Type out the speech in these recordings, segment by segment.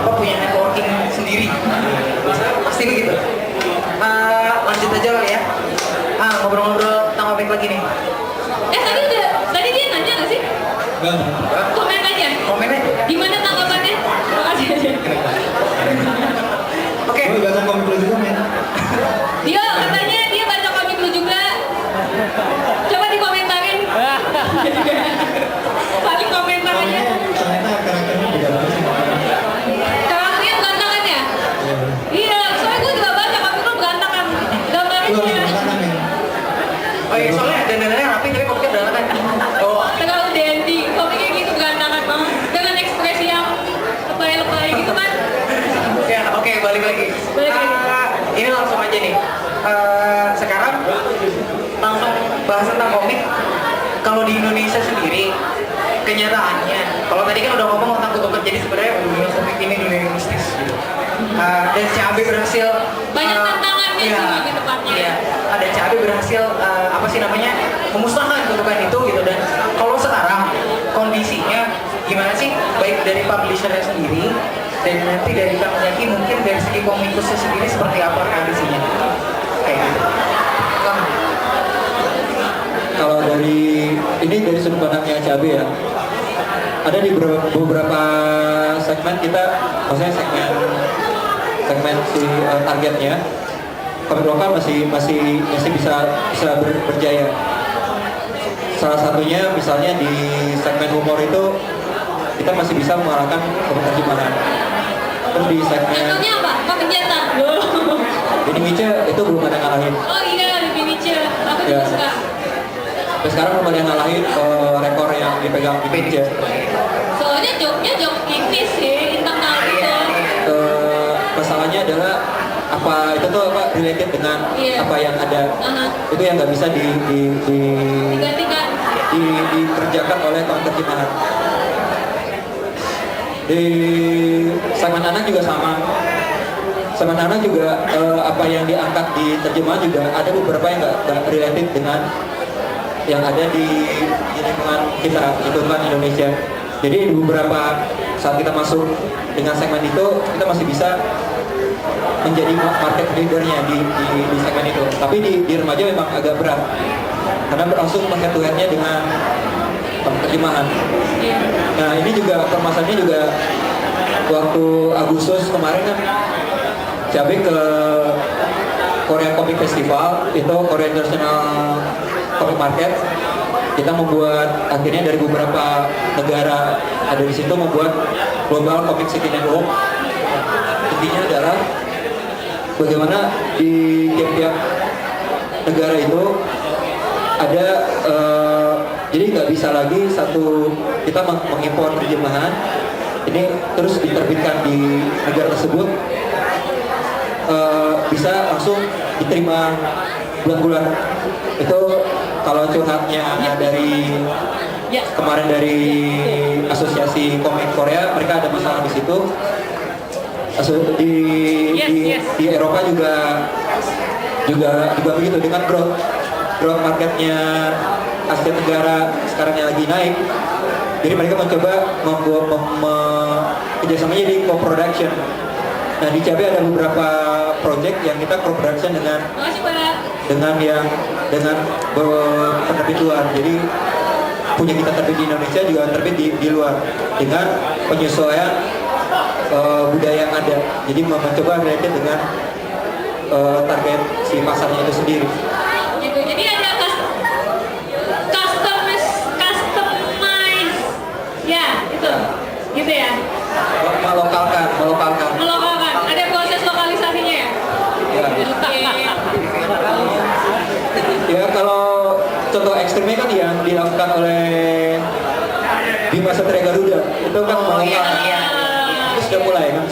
punya networking sendiri. Pasti begitu. Lanjut aja kali ya. Ngobrol-ngobrol tentang komik lagi nih. Tadi dia nanya nggak sih? Enggak. Komen aja. Komen aja. Gimana tanggapannya? Makasih aja. Oke. Gue baca komik lu juga, men. Dia katanya dia baca komik lu juga. Coba dikomentarin. Saling komentar aja. Ternyata karakternya beda banget sih. Karakternya berantakan ya? Iya, soalnya gue juga baca komik lu berantakan. Gambarnya. Lu lagi berantakan, men. Oh iya, soalnya dandanannya rapi tapi komiknya berantakan. Oh. Terlalu dandy, komiknya gitu berantakan banget. Dengan ekspresi yang lebay-lebay gitu kan. Ya, oke, balik lagi. Balik lagi. Ini langsung aja nih. Sekarang langsung bahas tentang komik. Kalau di Indonesia sendiri, kenyataannya, kalau tadi kan udah ngomong tentang kutukan, jadi sebenarnya dunia komik ini dunia yang mistis. Gitu. Dan CAB berhasil. Banyak tantangannya iya, sih lebih tepatnya. Iya, ada CAB berhasil apa sih namanya memusnahkan kutukan itu gitu. Dan kalau sekarang kondisinya gimana sih, baik dari publishernya sendiri dan nanti dari Kang Zaki, mungkin dari segi komikusnya sendiri seperti apa kondisinya kayak gitu. Kang. Kalau dari sudut pandangnya CAB ya, ada di beberapa segmen kita, maksudnya segmen si targetnya komik lokal masih bisa berjaya. Salah satunya misalnya di segmen humor itu kita masih bisa mengarahkan komik terjemahan. Terus di segmen Judulnya apa? Kegiatan. ini Mice itu belum ada ngalahin. Oh iya, lebih Mice. Aku Ya. juga suka. Terus sekarang belum ada yang ngalahin rekor yang dipegang di Mice. Soalnya joknya jok ini sih, internal gitu. Masalahnya adalah apa itu tuh apa related dengan Iya. apa yang ada. Itu yang nggak bisa Digantikan. dikerjakan oleh komik terjemahan. Di segmen anak juga sama. Segmen anak juga apa yang diangkat di terjemahan juga ada beberapa yang nggak related dengan yang ada di lingkungan kita, itu kan Indonesia. Jadi di beberapa saat kita masuk dengan segmen itu, kita masih bisa menjadi market leadernya di segmen itu. Tapi di remaja memang agak berat karena langsung head to headnya dengan terjemahan. Nah ini juga permasalahannya juga waktu Agustus kemarin kan Cabe ke Korea Comic Festival, itu Korea International Comic Market. Kita membuat akhirnya dari beberapa negara ada di situ membuat Global Comic City Network. Intinya adalah bagaimana di tiap-tiap negara itu ada jadi nggak bisa lagi satu kita mengimpor terjemahan ini terus diterbitkan di negara tersebut bisa langsung diterima bulan-bulan. Itu kalau curhatnya dari kemarin dari Asosiasi Komik Korea, mereka ada masalah di situ. Di Eropa juga begitu dengan growth marketnya Asia Tenggara sekarang yang lagi naik. Jadi mereka mencoba kerjasamanya di co-production. Nah di CAB ada beberapa project yang kita co-production dengan penerbit luar. Jadi punya kita terbit di Indonesia juga terbit di luar dengan penyesuaian budaya yang ada. Jadi mencoba related dengan target si pasarnya itu sendiri. Gitu. Jadi ada customize. Ya, itu. Gitu ya. Melokalkan. Ada proses lokalisasinya ya? Ya. Ya kalau contoh ekstrimnya kan yang dilakukan oleh Bima Satria Garuda itu kan itu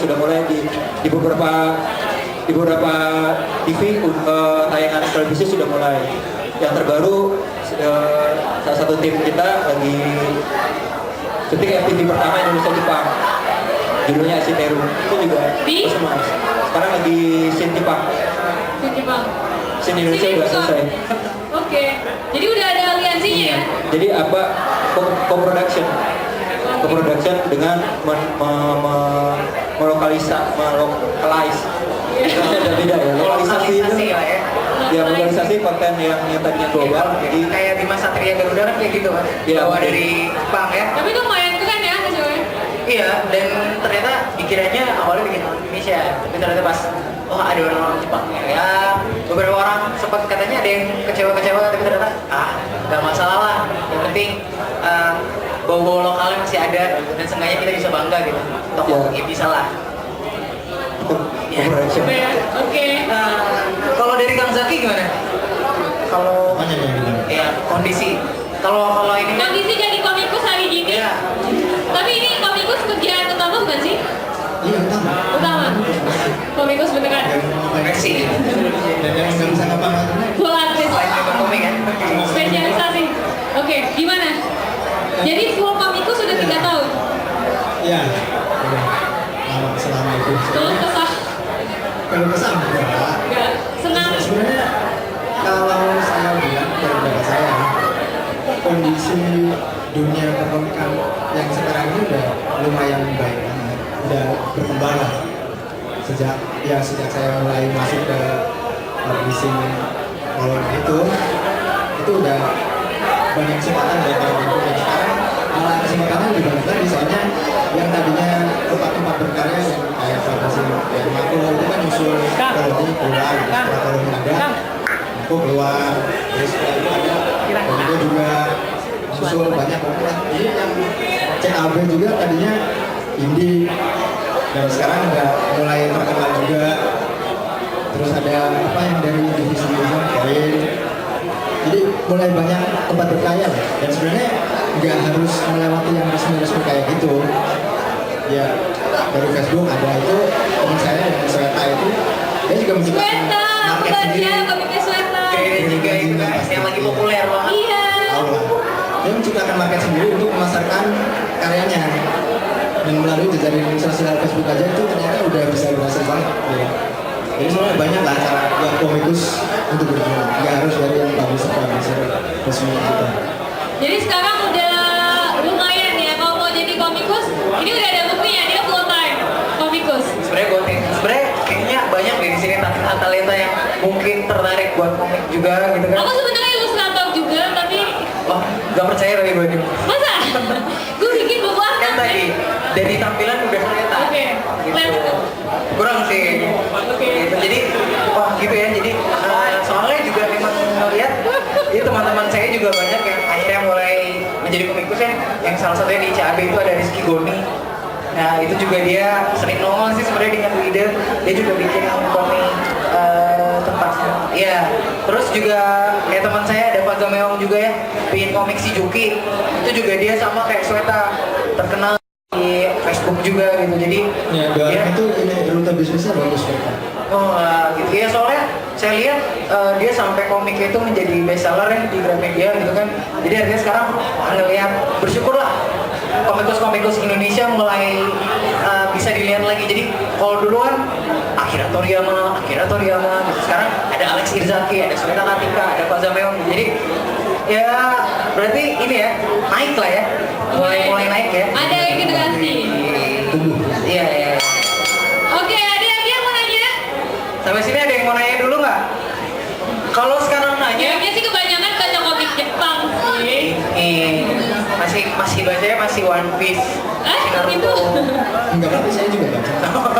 sudah mulai di beberapa TV tayangan televisi sudah mulai. Yang terbaru salah satu tim kita lagi syuting FTV pertama Indonesia Jepang, judulnya Asiteru, itu juga semua. Sekarang lagi scene Jepang. Scene Indonesia udah selesai. Oke. Jadi udah ada aliansinya ya? Jadi apa co-production dengan melokalisasi melokalize. Itu udah beda ya. Lokalisasi itu Lokalisasi lah ya. ya lokalisasi konten yang tadinya global. Jadi Kayak Bima Satria Garuda kan kayak gitu kan. Iya, Bawa betul. dari Jepang ya. Tapi itu lumayan keren ya hasilnya. Iya, dan ternyata dikiranya awalnya bikin orang Indonesia, tapi ternyata pas ada orang Jepang ya. Beberapa orang sempat katanya ada yang kecewa-kecewa, tapi ternyata nggak masalah lah. Yang penting bau-bau lokalnya masih ada dan seenggaknya kita bisa bangga gitu. Toko Iya. ya bisa lah. corporation. Oke. Kalau dari Kang Zaki gimana? Kalau Apanya yang gimana? ya kondisi. Kalau ini kan Kondisi jadi komikus hari ini. ya Tapi ini komikus kerjaan utama bukan sih? Iya, utama. Utama. Komikus beneran. koneksi. Dan yang nggak bisa ngapa-ngapain. Full artist. Selain member komik kan. Spesialisasi. Oke, gimana? Jadi full komikus sudah 3 tahun. Iya. Udah. Lama selama itu. Kalau kesah, Kalau kesan enggak. enggak senang. Sebenarnya kalau saya bilang dari pendapat saya, kondisi dunia perkomikan yang sekarang ini udah lumayan baik banget, udah berkembang lah. Sejak saya mulai masuk ke publishing kolom itu udah banyak kesempatan buat orang yang sekarang malah kesempatannya lebih banyak lagi, soalnya yang tadinya tempat-tempat berkarya yang kayak publishing yang makro itu kan nyusul kolomnya keluar, setelah kolomnya ada aku keluar, terus setelah itu ada kolomnya juga nyusul banyak orang. Jadi yang CAB juga tadinya indie dan sekarang udah mulai terkenal juga. Terus ada apa yang dari divisi poin. Jadi mulai banyak tempat berkarya lah. Dan sebenarnya nggak harus melewati yang resmi-resmi kayak gitu. Ya dari Facebook ada itu teman saya yang Sweta itu dia juga menciptakan Sweta, aku market baca sendiri. komiknya Sweta. Kayak juga itu kan yang lagi populer banget. Iya. Tahu lah. Dia menciptakan market sendiri untuk memasarkan karyanya. Dan melalui jejaring sosial Facebook aja itu ternyata udah bisa berhasil banget. Ya. Jadi sebenarnya banyak lah cara buat komikus untuk berjuang. Nggak harus dari yang publisher resmi gitu. Jadi sekarang udah lumayan ya kalau mau jadi komikus. Ini udah ada buktinya dia full time komikus. Sebenarnya kayaknya banyak di sini talenta yang mungkin tertarik buat komik juga gitu kan. Aku sebenarnya ilustrator juga tapi Wah, gak percaya tapi gue ini. masa? Gue bikin buku apa? Kan tadi dari tampilan udah kelihatan. Oke. Gitu. Kurang sih kayaknya. Gitu. Jadi wah gitu ya. Jadi soalnya juga memang ngeliat itu teman-teman saya juga banyak yang akhirnya mulai menjadi komikus ya. Yang salah satunya di CAB itu ada Rizky Goni. Nah itu juga dia sering nongol sih sebenarnya dengan ide. Dia juga bikin komik tempatnya. Iya. Terus juga kayak teman saya ada Pak Gameong juga ya, bikin komik si Juki. Itu juga dia sama kayak Sweta terkenal di Facebook juga gitu. Jadi Ya, itu ini rute bisnisnya bagus mereka. oh gitu ya, soalnya saya lihat dia sampai komiknya itu menjadi bestseller ya di Gramedia gitu kan. Jadi artinya sekarang ngelihat bersyukurlah komikus-komikus Indonesia mulai bisa dilihat lagi. Jadi kalau dulu kan Akira Toriyama gitu. Sekarang ada Alex Irzaki, ada Sweta Katika, ada Pak Zameong. Jadi ya berarti ini ya naik lah ya, mulai naik ya. Ada regenerasi. Iya. Oke, ada lagi yang mau nanya? Sampai sini ada yang mau nanya dulu nggak? Kalau sekarang nanya, Kayaknya sih kebanyakan baca komik Jepang sih. masih bacanya masih One Piece, masih Naruto. Gitu. Enggak apa-apa, saya juga baca.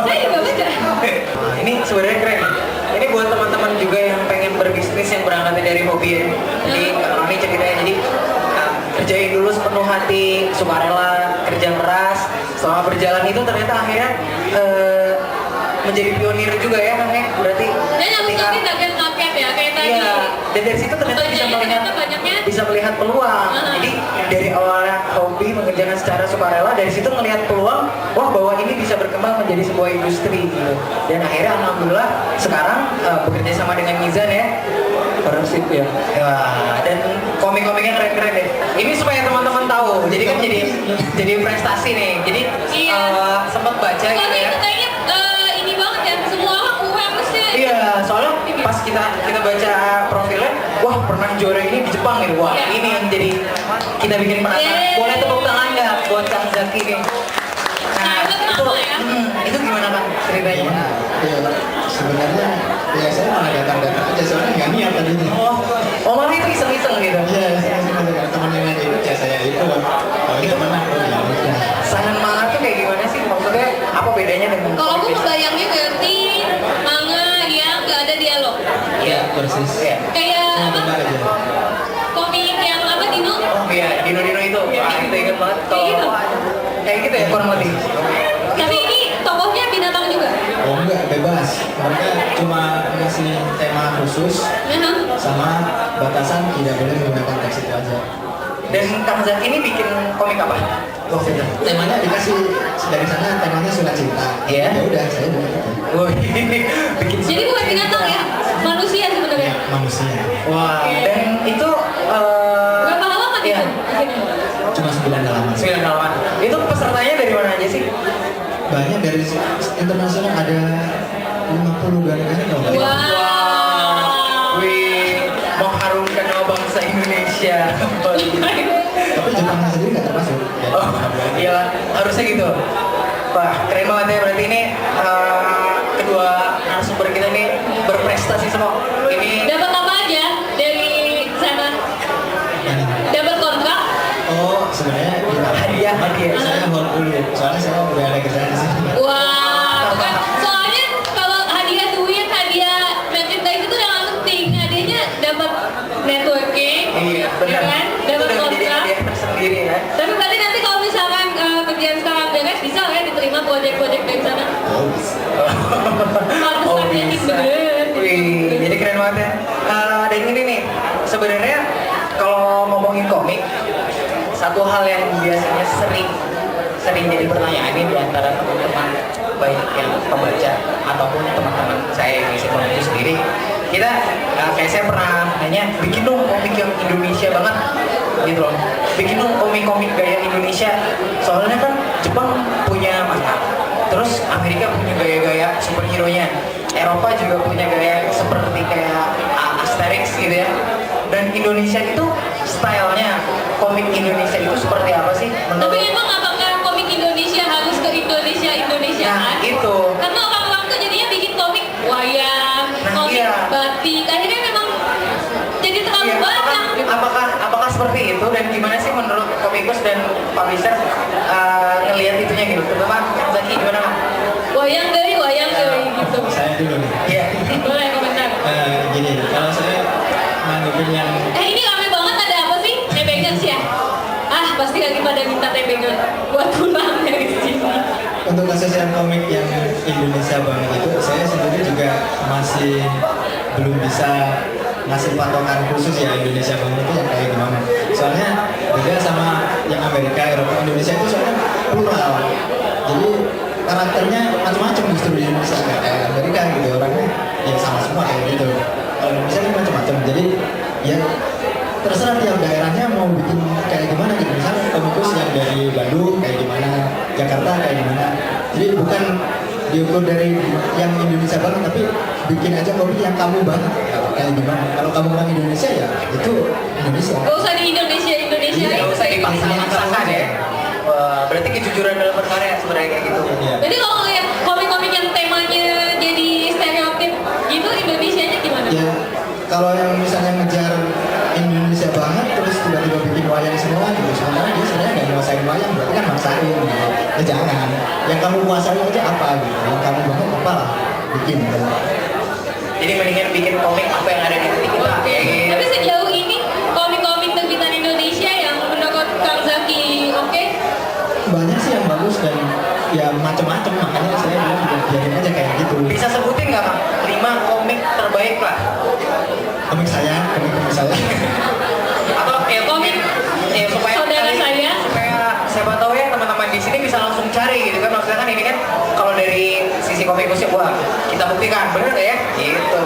Saya juga baca. Nah, ini sebenarnya keren. Ini buat teman-teman juga yang pengen berbisnis yang berangkat dari hobi ya. Jadi ini ceritanya jadi kerjain dulu sepenuh hati, sukarela, kerja keras. Selama berjalan itu ternyata akhirnya menjadi pionir juga ya namanya. Berarti Dan yang ketika- mesti target market ya kayak tadi. Iya, dan dari situ ternyata bisa Fotonya melihat ternyata banyaknya. bisa melihat peluang. Jadi dari awalnya hobi mengerjakan secara sukarela, dari situ melihat peluang, wah bahwa ini bisa berkembang menjadi sebuah industri gitu. Dan akhirnya alhamdulillah sekarang bekerja sama dengan Mizan ya. Partnership ya. Wah, dan komik-komiknya keren-keren deh. Ini supaya teman-teman tahu. Jadi kan jadi prestasi nih. Jadi Iya. sempat baca gitu Tapi ya. itu kayaknya ini banget ya, semua orang harusnya. Iya, soalnya pas kita baca profilnya, wah pernah juara ini di Jepang gitu. Wah, Iya. ini yang jadi kita bikin penasaran. Yeay. Boleh tepuk tangan nggak buat Kang Zaki nih? Nah, Sangat itu, lama ya. itu gimana Kang? Ya saya malah datang-datang aja soalnya nggak niat tadinya. Oh malah itu iseng-iseng gitu. Iya, saya ada teman yang ngajak ikut ya saya ikut. Oh itu menang, oh ya udah. Sanan manga tuh kayak gimana sih? Maksudnya apa bedanya dengan Kalau aku komik biasa? bayangnya berarti manga yang nggak ada dialog. Iya, Persis. Iya. Kayak apa? Benar aja. Komik yang apa Dino? Oh iya, Dino-Dino itu. Wah, itu inget banget. Kayak gitu. Kayak gitu ya kurang lebih. Tapi ini tokohnya binatang juga. Oh enggak, bebas. Mereka cuma ngasih tema khusus Memang. sama batasan tidak boleh menggunakan teks itu aja. Dan Kang Zaki ini bikin komik apa? Oh beda. Temanya dikasih dari sana, temanya surat cinta. Iya. Ya udah, saya bikin itu. Wih, bikin Jadi bukan binatang ya, manusia sebenarnya. Manusia. Wah, dan itu Berapa halaman Iya. itu? bikinnya? Cuma 9 halaman. 9 halaman. Itu pesertanya dari mana aja sih? Banyak dari internasional ada 52 negara kalau nggak salah. Wow. Wih, mengharumkan nama bangsa Indonesia. Tapi Jepangnya sendiri nggak termasuk. Ya, Oh, iya, harusnya gitu. Wah, keren banget ya. Berarti ini kedua narasumber kita nih berprestasi semua. Ini Dapat apa aja dari sana? Ini. Dapat kontrak? Oh, sebenarnya kita hadiah. saya hold dulu. Soalnya saya udah ada kerjaan di sini. Wah, kan soalnya kalau hadiah duit, hadiah merchandise itu yang penting. Hadiahnya dapat networking, Iya, ya benar. kan? Itu Dapat udah menjadi kontrak. hadiah tersendiri ya. Tapi berarti nanti kalau misalkan kerjaan sekarang beres, bisa ya diterima proyek-proyek dari sana? Oh, bisa. Oh, Pantesan jadi bisa. bener. Wih, jadi keren banget ya. Dan ini nih, sebenarnya kalau ngomongin komik, satu hal yang biasanya sering jadi pertanyaan ini di antara teman-teman baik yang pembaca ataupun teman-teman saya yang ngisi komik itu sendiri, kita kayak saya pernah nanya, bikin dong komik yang Indonesia banget gitu loh, bikin dong komik-komik gaya Indonesia, soalnya kan Jepang punya manga, terus Amerika punya gaya-gaya superhero nya, Eropa juga punya gaya seperti kayak Asterix gitu ya, dan Indonesia itu stylenya, komik Indonesia itu seperti apa sih Tapi menurut? emang apakah komik Indonesia harus ke Indonesia Nah, itu. Karena orang-orang tuh jadinya bikin komik wayang, Nah, komik iya. batik, akhirnya memang jadi terlalu Iya, banyak. apakah seperti itu dan gimana sih menurut komikus dan publisher ngelihat itunya gitu, terutama Kang Zaki gimana Kang? Wayang dari gitu. Saya dulu nih. Iya. Boleh komentar. Gini, kalau saya nanggepin yang Ini rame banget, ada apa sih? Tebengers ya? Pasti lagi pada minta tebengers buat pulang dari sini. untuk kasus yang komik yang Indonesia banget itu, saya sendiri juga masih belum bisa ngasih patokan khusus ya Indonesia banget itu yang kayak gimana. Soalnya beda sama yang Amerika, Eropa, Indonesia itu soalnya plural. Jadi karakternya macam-macam justru di Indonesia, nggak kayak Amerika gitu, orangnya ya sama semua kayak gitu. Kalau Indonesia ini macam-macam, jadi ya terserah tiap daerahnya mau bikin kayak gimana gitu. Misalnya komikus yang dari Bandung kayak gimana, Jakarta kayak gimana. Jadi bukan diukur dari yang Indonesia banget, tapi bikin aja komik yang kamu banget kayak gimana. Kalau kamu orang Indonesia ya itu Indonesia. Gak usah di Indonesia Iya, Nggak usah dipaksa-paksakan ya. Wah, berarti kejujuran dalam berkarya sebenarnya kayak gitu. Iya. Jadi kalau ngeliat komik-komik yang temanya jadi stereotip gitu, Indonesianya gimana? Ya kalau yang misalnya ngejar Indonesia banget terus tiba-tiba bikin wayang semua gitu, sementara dia sebenarnya nggak nguasain wayang, berarti kan maksain gitu. Ya jangan, yang kamu kuasain aja apa gitu, yang kamu banget apa lah bikin gitu. Jadi mendingan bikin komik apa yang ada di titik kita. Oke. Kayak gitu. Tapi sejauh ini komik-komik terbitan Indonesia yang menurut Kang Zaki oke? Banyak sih yang bagus dan ya macam-macam, makanya saya bilang juga biarin aja kayak gitu. Bisa sebutin nggak Kang? 5 komik terbaik lah. Komik saya. Atau ya Komik supaya saudara saya. supaya siapa tahu ya teman-teman di sini bisa langsung cari gitu kan, maksudnya kan ini kan kalau dari sisi komikusnya wah kita buktikan bener nggak ya gitu.